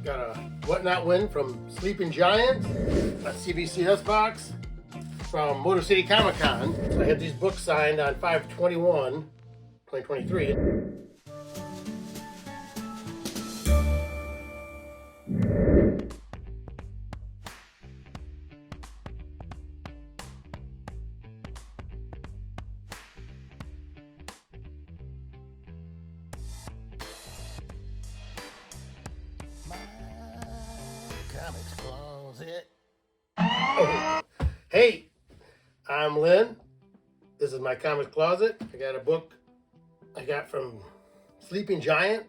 Got a Whatnot win from Sleeping Giant, a CBCS box from Motor City Comic Con. So I had these books signed on 5/21/2023. Comics Closet. Oh. Hey, I'm Lynn. This is my comics closet. I got a book I got from Sleeping Giant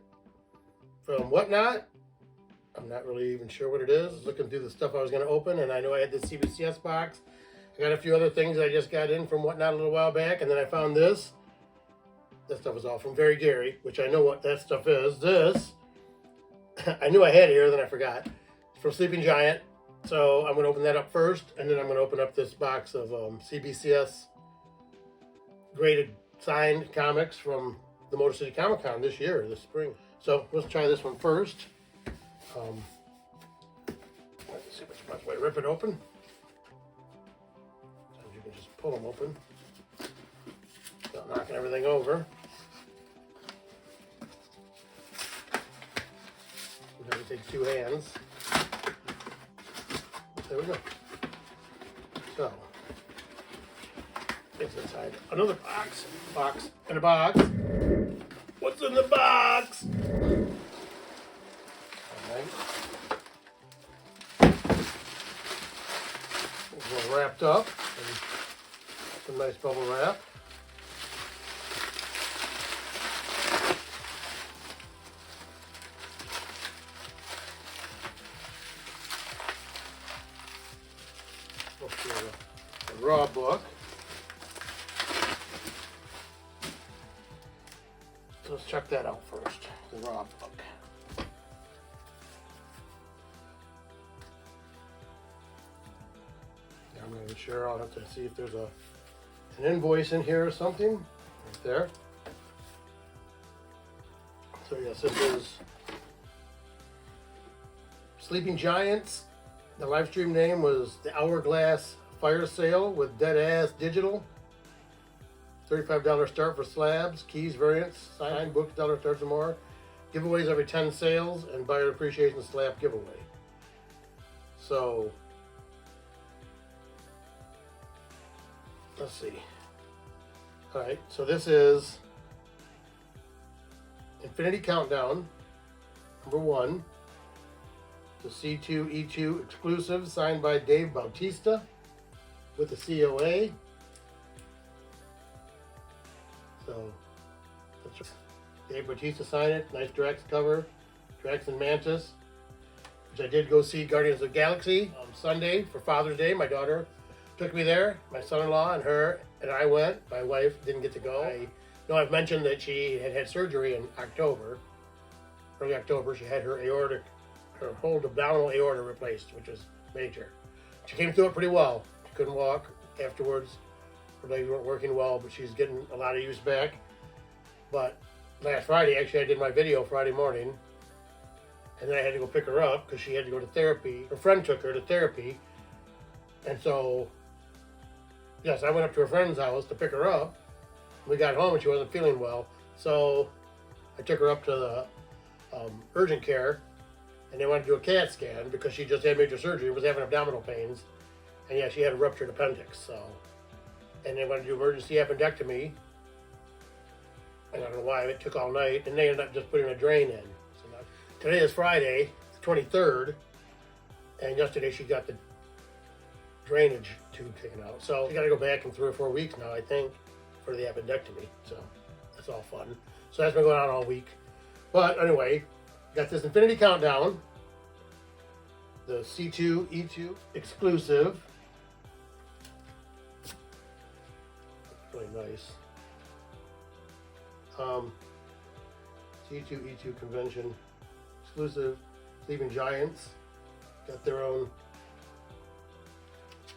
from Whatnot. I'm not really even sure what it is. Looking through the stuff I was going to open, and I know I had this CBCS box. I got a few other things I just got in from Whatnot a little while back, and then I found this. That stuff is all from Very Gary, which I know what that stuff is. This, I knew I had it here, then I forgot. It's from Sleeping Giant. So I'm going to open that up first, and then I'm going to open up this box of CBCS graded signed comics from the Motor City Comic Con this year, this spring. So let's try this one first. Let's see which way. Rip it open. Sometimes you can just pull them open without knocking everything over. You have to take two hands. There we go. So, it's inside another box. Box in a box. What's in the box? Alright. It's all wrapped up. And some nice bubble wrap. The raw book. So let's check that out first. The raw book. I'm not even sure. I'll have to see if there's an invoice in here or something. Right there. So yes, this is Sleeping Giants. The live stream name was the Hourglass Fire Sale with Dead Ass Digital. $35 start for slabs, keys, variants, signed books, dollar starts and more. Giveaways every 10 sales, and buyer appreciation slab giveaway. So, let's see. Alright, so this is Infinity Countdown, number 1. The C2E2 exclusive, signed by Dave Bautista with the COA. So, that's Dave Bautista signed it. Nice Drax cover. Drax and Mantis, which I did go see Guardians of the Galaxy on Sunday for Father's Day. My daughter took me there. My son-in-law and her and I went. My wife didn't get to go. I know I've mentioned that she had surgery in October. Early October, she had her whole abdominal aorta replaced, which was major. She came through it pretty well. She couldn't walk afterwards. Her legs weren't working well, but she's getting a lot of use back. But last Friday, actually, I did my video Friday morning, and then I had to go pick her up because she had to go to therapy. Her friend took her to therapy, and so, yes, I went up to her friend's house to pick her up. We got home and she wasn't feeling well, so I took her up to the urgent care. And they wanted to do a CAT scan because she just had major surgery, was having abdominal pains. And yeah, she had a ruptured appendix, so. And they wanted to do emergency appendectomy. I don't know why, it took all night. And they ended up just putting a drain in. So now, today is Friday, the 23rd. And yesterday she got the drainage tube taken out. So she got to go back in 3 or 4 weeks now, I think, for the appendectomy. So that's all fun. So that's been going on all week. But anyway, got this Infinity Countdown, the C2E2 exclusive. That's really nice. C2E2 convention exclusive. Sleeping Giants got their own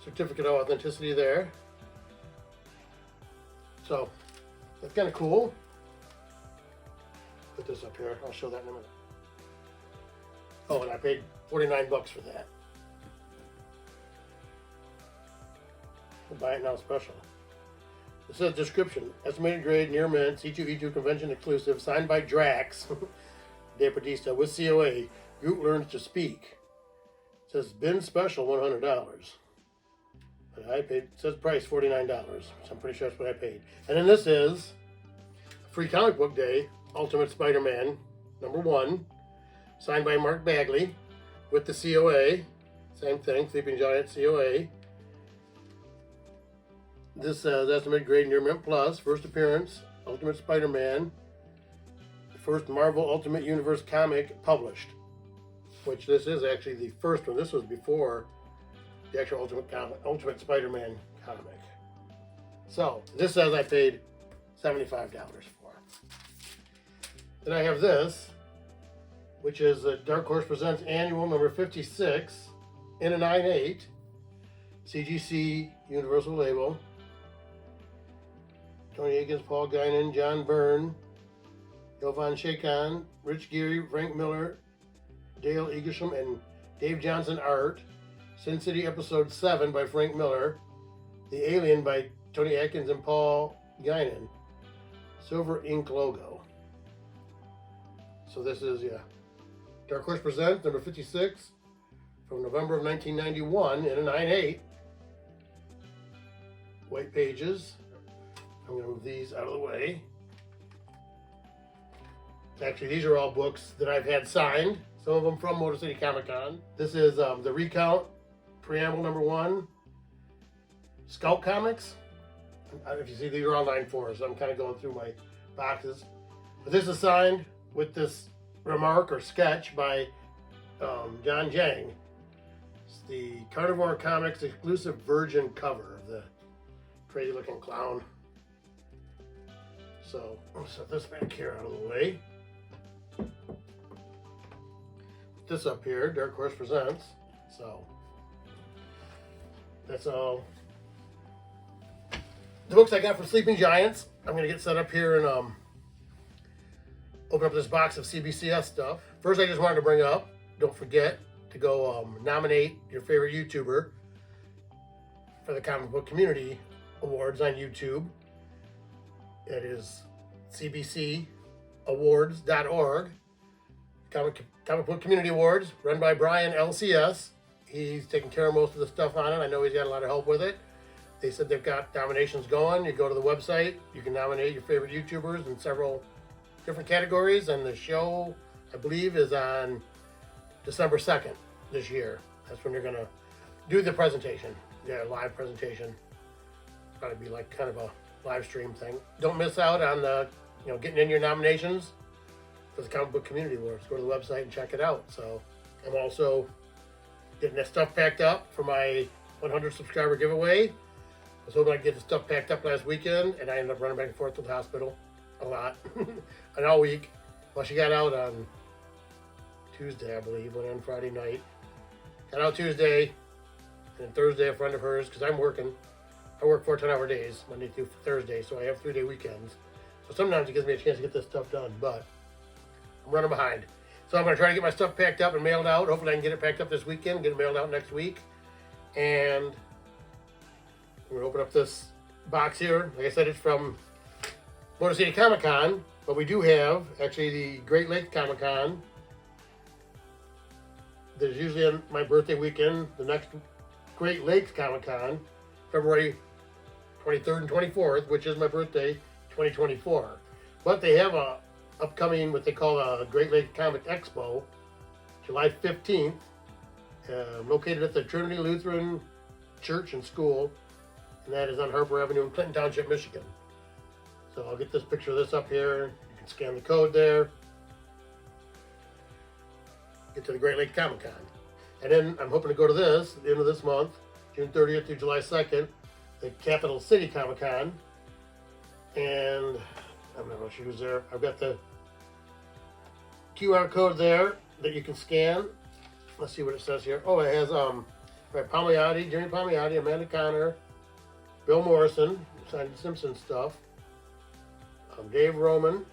certificate of authenticity there. So that's kind of cool. Put this up here. I'll show that in a minute. Oh, and I paid 49 bucks for that. I'll buy it now special. It says description, estimated grade, near mint, C2E2 convention exclusive, signed by Drax Deportista with COA. Group learns to speak. It says bin special $100. But I paid, it says price $49. So I'm pretty sure that's what I paid. And then this is Free Comic Book Day, Ultimate Spider-Man #1, signed by Mark Bagley with the COA. Same thing, Sleeping Giant COA. This says estimated grade near mint plus, first appearance, Ultimate Spider-Man, first Marvel Ultimate Universe comic published. Which this is actually the first one. This was before the actual Ultimate Spider-Man comic. So this says I paid $75 for. Then I have this, which is Dark Horse Presents Annual number 56 in a 9/8, CGC Universal Label. Tony Higgins, Paul Guinan, John Byrne, Jovan Chacon, Rich Geary, Frank Miller, Dale Eaglesham, and Dave Johnson art. Sin City Episode 7 by Frank Miller. The Alien by Tony Atkins and Paul Guinan. Silver ink logo. So this is, Dark Horse Presents number 56 from November of 1991 in a 9/8. White pages. I'm going to move these out of the way. Actually, these are all books that I've had signed. Some of them from Motor City Comic Con. This is the Recount Preamble #1. Scout Comics. If you see, these are all 9/4s. So I'm kind of going through my boxes. But this is signed with this remark or sketch by John Jang. It's the Carnivore Comics exclusive Virgin cover of the crazy looking clown. So I'll set this back here out of the way. Put this up here, Dark Horse Presents. So that's all the books I got from Sleeping Giants. I'm gonna get set up here and open up this box of CBCS stuff. First, I just wanted to bring up, don't forget to go nominate your favorite YouTuber for the Comic Book Community Awards on YouTube. It is cbcawards.org. Comic Book Community Awards, run by Brian LCS. He's taking care of most of the stuff on it. I know he's got a lot of help with it. They said they've got nominations going. You go to the website, you can nominate your favorite YouTubers in several different categories, and the show, I believe, is on December 2nd this year. That's when you're gonna do the presentation. Yeah, live presentation. Probably be like kind of a live stream thing. Don't miss out on the, getting in your nominations for the Comic Book Community Awards. Go to the website and check it out. So I'm also getting that stuff packed up for my 100 subscriber giveaway. I was hoping I'd get the stuff packed up last weekend, and I ended up running back and forth to the hospital a lot, and all week. Well, she got out on Tuesday, I believe, went on Friday night. Got out Tuesday, and then Thursday a friend of hers, because I'm working. I work 4 10-hour days, Monday through Thursday, so I have 3-day weekends. So sometimes it gives me a chance to get this stuff done, but I'm running behind. So I'm going to try to get my stuff packed up and mailed out. Hopefully I can get it packed up this weekend, get it mailed out next week. And I'm going to open up this box here. Like I said, it's from Motor City Comic Con, but we do have, actually, the Great Lakes Comic Con. There's usually on my birthday weekend, the next Great Lakes Comic Con, February 23rd and 24th, which is my birthday, 2024. But they have a upcoming, what they call a Great Lakes Comic Expo, July 15th, located at the Trinity Lutheran Church and School, and that is on Harper Avenue in Clinton Township, Michigan. So I'll get this picture of this up here. You can scan the code there. Get to the Great Lakes Comic Con. And then I'm hoping to go to this at the end of this month, June 30th through July 2nd, the Capital City Comic Con. And I'm not going to shoes there. I've got the QR code there that you can scan. Let's see what it says here. Oh, it has Palmiotti, Jimmy Palmiotti, Amanda Connor, Bill Morrison, signed Simpsons stuff, Dave Roman,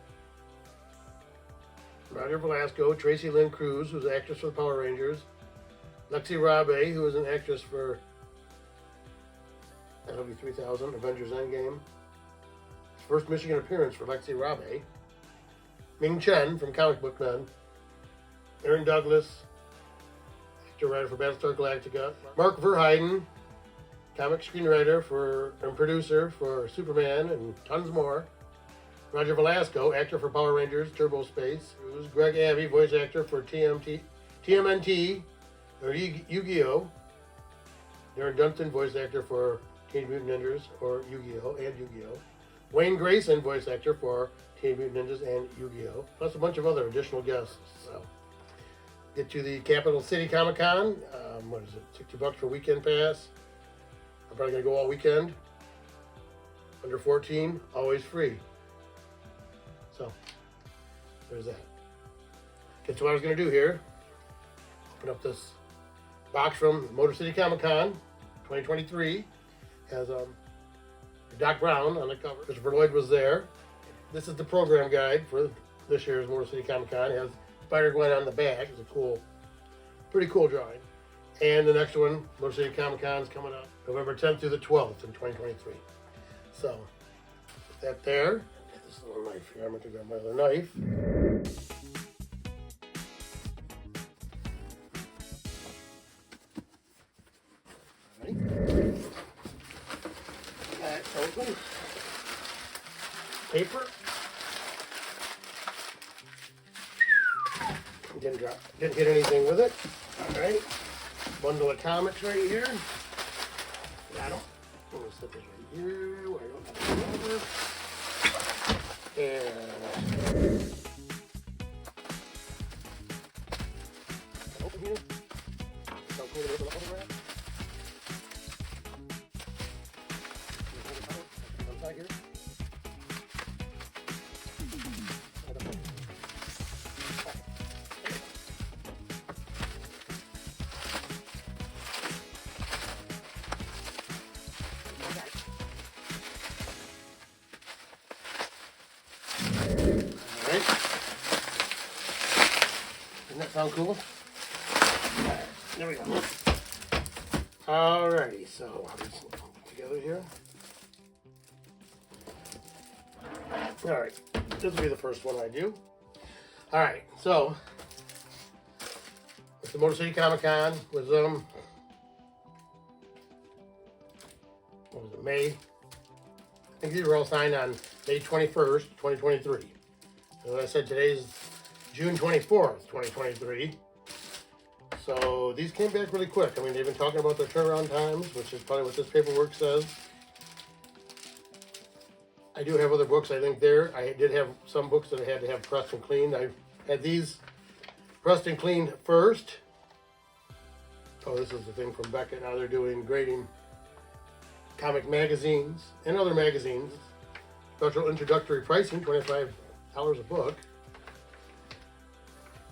Roger Velasco, Tracy Lynn Cruz, who's an actress for the Power Rangers, Lexi Rabe, who was an actress for LW 3000, Avengers Endgame. First Michigan appearance for Lexi Rabe. Ming Chen from Comic Book Men. Aaron Douglas, actor writer for Battlestar Galactica. Mark Verheiden, comic screenwriter and producer for Superman and tons more. Roger Velasco, actor for Power Rangers, Turbo Space. Greg Abbey, voice actor for TMNT, or Yu-Gi-Oh! Darren Dunstan, voice actor for Teenage Mutant Ninjas, or Yu-Gi-Oh! And Yu-Gi-Oh! Wayne Grayson, voice actor for Teenage Mutant Ninjas and Yu-Gi-Oh! Plus a bunch of other additional guests. So, get to the Capital City Comic Con. What is it, $60 for weekend pass? I'm probably going to go all weekend. Under 14, always free. So, there's that. Okay, so what I was going to do here, open up this box from Motor City Comic Con 2023. Has Doc Brown on the cover. Christopher Lloyd was there. This is the program guide for this year's Motor City Comic Con. It has Spider-Gwen on the back. It's a pretty cool drawing. And the next one, Motor City Comic Con, is coming up November 10th through the 12th in 2023. So, put that there. This little knife here. I'm going to grab my other knife. Open. Paper. Didn't get anything with it. All right. Bundle of comics right here. Got them. I'm gonna set this right here where I don't have it over. And open here. Don't clean it with an open wrap. Here. Alright. Doesn't that sound cool? There we go. Alrighty, so I'll just put it together here. Alright, this will be the first one I do. Alright, so it's the Motor City Comic Con was what was it, May? I think these were all signed on May 21st, 2023. As I said, today's June 24th, 2023. So these came back really quick. I mean, they've been talking about their turnaround times, which is probably what this paperwork says. I do have other books, I think there. I did have some books that I had to have pressed and cleaned. I had these pressed and cleaned first. Oh, this is the thing from Beckett. Now they're doing grading comic magazines and other magazines. Special introductory pricing, $25 a book.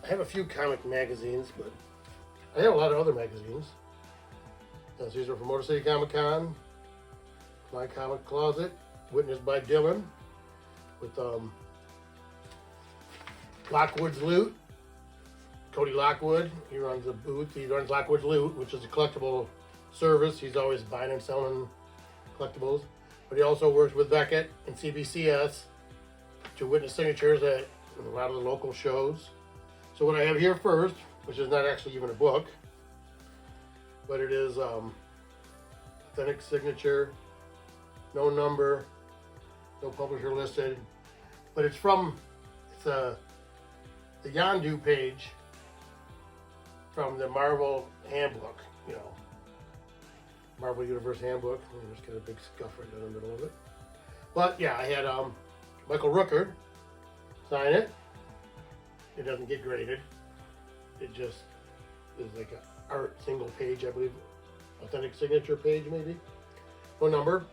I have a few comic magazines, but I have a lot of other magazines. These are from Motor City Comic Con, My Comic Closet, witnessed by Dylan, with Lockwood's Loot. Cody Lockwood, he runs a booth. He runs Lockwood's Loot, which is a collectible service. He's always buying and selling collectibles. But he also works with Beckett and CBCS to witness signatures at a lot of the local shows. So what I have here first, which is not actually even a book, but it is authentic signature, no number, no publisher listed, but it's the Yondu page from the Marvel Handbook, you know, Marvel Universe Handbook. Let me just get a big scuff right down the middle of it. But yeah, I had Michael Rooker sign it. It doesn't get graded. It just is like a art single page, I believe, authentic signature page maybe. No number.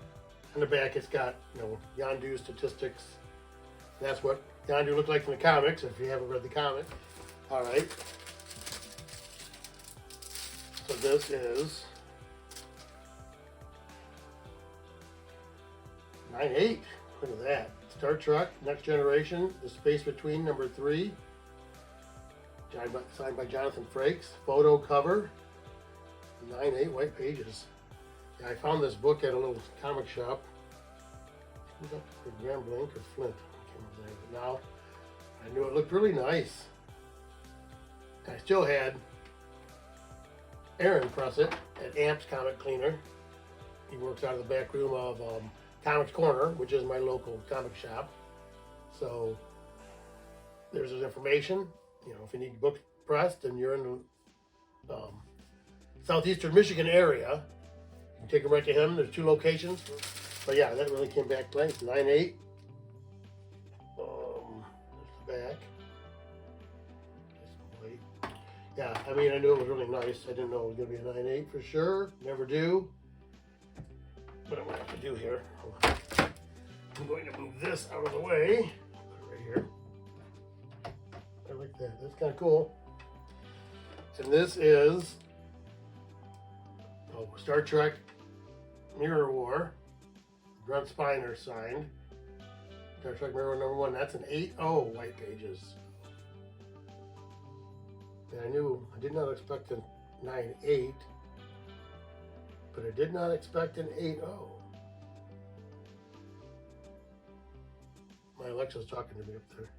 On the back, it's got, you know, Yondu statistics. That's what Yondu looked like in the comics, if you haven't read the comic. All right. So this is 9/8. Look at that. Star Trek, Next Generation, The Space Between, #3. signed by Jonathan Frakes. Photo cover, 9/8 white pages. Yeah, I found this book at a little comic shop. Was that for Grand Blanc or Flint? I can't remember, but now I knew it looked really nice. I still had Aaron press it at Amp's Comic Cleaner. He works out of the back room of Comics Corner, which is my local comic shop. So there's his information. You know, if you need books pressed and you're in the southeastern Michigan area, you can take them right to him. There's 2 locations. But yeah, that really came back nice. 9/8. There's the back. Yeah, I mean, I knew it was really nice. I didn't know it was going to be a 9/8 for sure. Never do. What I'm going to have to do here, I'm going to move this out of the way. Put it right here. I like that. That's kind of cool. And this is Star Trek Mirror War. Brent Spiner signed. Star Trek Mirror War #1. That's an 8/0 white pages. And I did not expect a 9/8, but I did not expect an 8/0. My Alexa's talking to me up there.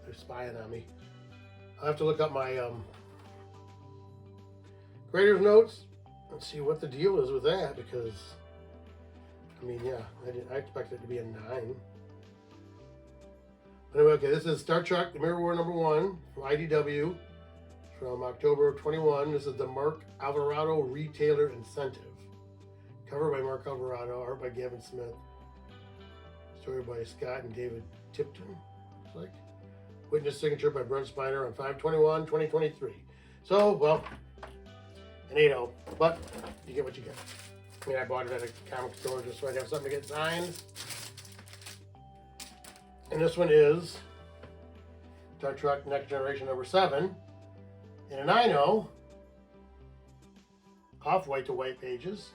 They're spying on me. I'll have to look up my creator's notes and see what the deal is with that, because I mean, yeah, I expected it to be a 9. Anyway, okay, this is Star Trek, the Mirror War #1 from IDW from October of 21. This is the Mark Alvarado Retailer Incentive. Cover by Mark Alvarado, art by Gavin Smith. Story by Scott and David Tipton, looks like. Witness signature by Brent Spiner on 5/21/2023. So, well, an 8/0, but you get what you get. I mean, I bought it at a comic store just so I'd have something to get signed. And this one is Star Trek Next Generation #7 in a 9/0, off white to white pages.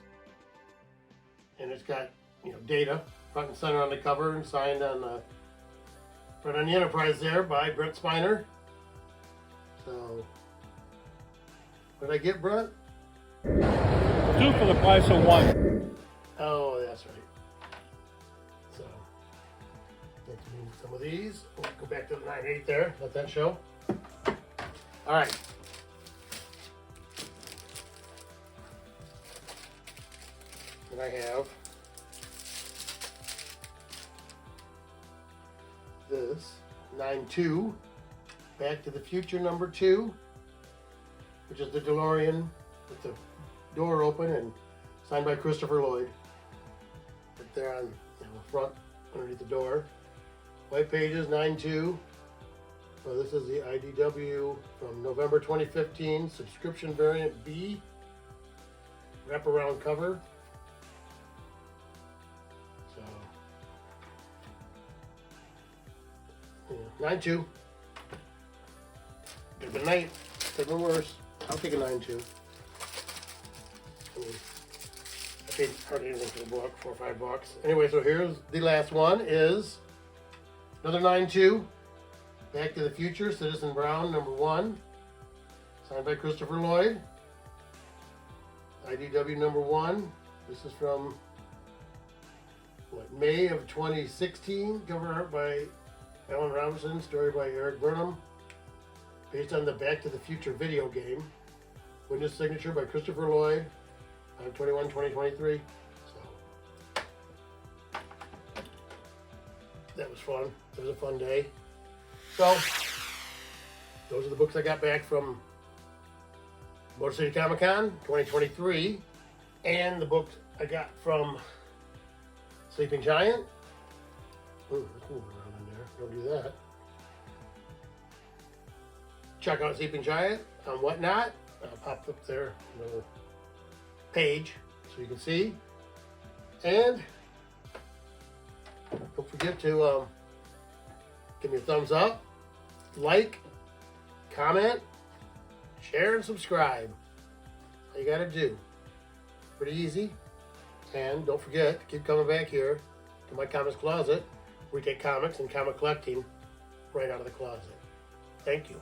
And it's got, you know, data front and center on the cover and signed on the front on the Enterprise there by Brent Spiner. So, what did I get, Brent? 2 for the price of 1. Oh, that's right. So, let's move some of these. We'll go back to the 9/8 there. Let that show. All right. And I have this 9/2 Back to the Future #2, which is the DeLorean with the door open and signed by Christopher Lloyd. Right there on the front underneath the door. White pages 9/2. So this is the IDW from November 2015 subscription variant B wraparound cover. So yeah, 9/2. Could have been 8, could have been worse. I'll take a 9/2. I paid hardly anything for the book, $4 or $5. Anyway, so here's the last one is another 9/2. Back to the Future, Citizen Brown #1. Signed by Christopher Lloyd. IDW #1. This is from May of 2016. Cover art by Alan Robinson. Story by Eric Burnham. Based on the Back to the Future video game. Witness signature by Christopher Lloyd. 5/21/2023. So that was fun. It was a fun day. So those are the books I got back from Motor City Comic Con 2023, and the books I got from Sleeping Giant. Ooh, let's move around in there. Don't do that. Check out Sleeping Giant on Whatnot. I'll pop up their little page so you can see. And don't forget to give me a thumbs up, like, comment, share, and subscribe. That's all you gotta do. Pretty easy. And don't forget to keep coming back here to my comics closet, where we take comics and comic collecting right out of the closet. Thank you.